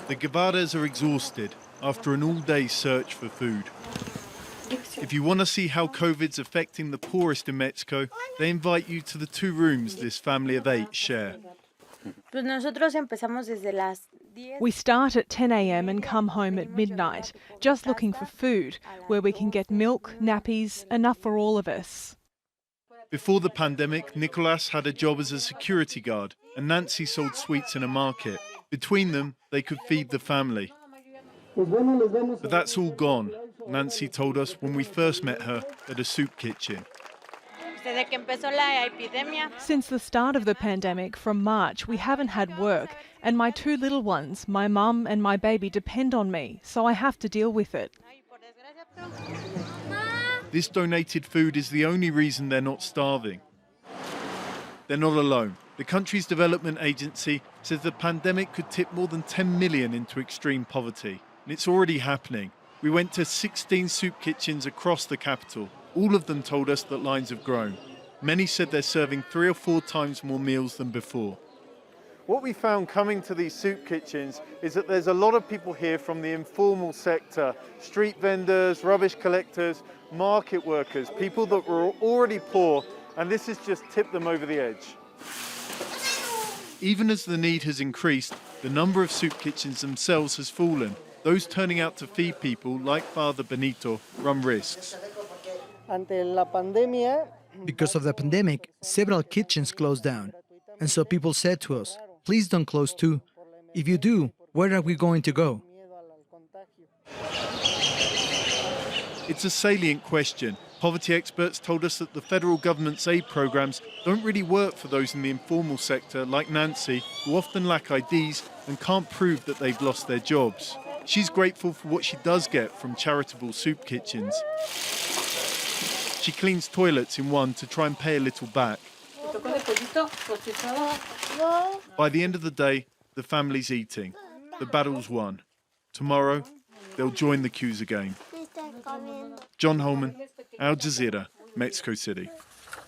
The Guevaras are exhausted after an all-day search for food. If you want to see how COVID's affecting the poorest in Mexico, they invite you to the 2 rooms this family of 8 share. We start at 10 a.m. and come home at midnight, just looking for food, where we can get milk, nappies, enough for all of us. Before the pandemic, Nicolas had a job as a security guard and Nancy sold sweets in a market. Between them, they could feed the family. But that's all gone, Nancy told us when we first met her at a soup kitchen. Since the start of the pandemic, from March, we haven't had work, and my 2 little ones, my mum and my baby, depend on me, so I have to deal with it. This donated food is the only reason they're not starving. They're not alone. The country's development agency says the pandemic could tip more than 10 million into extreme poverty, and it's already happening. We went to 16 soup kitchens across the capital. All of them told us that lines have grown. Many said they're serving 3 or 4 times more meals than before. What we found coming to these soup kitchens is that there's a lot of people here from the informal sector, street vendors, rubbish collectors, market workers, people that were already poor, and this has just tipped them over the edge. Even as the need has increased, the number of soup kitchens themselves has fallen. Those turning out to feed people, like Father Benito, run risks. Because of the pandemic, several kitchens closed down. And so people said to us, please don't close too. If you do, where are we going to go? It's a salient question. Poverty experts told us that the federal government's aid programs don't really work for those in the informal sector like Nancy, who often lack IDs and can't prove that they've lost their jobs. She's grateful for what she does get from charitable soup kitchens. She cleans toilets in one to try and pay a little back. By the end of the day, the family's eating. The battle's won. Tomorrow, they'll join the queues again. John Holman, Al Jazeera, Mexico City.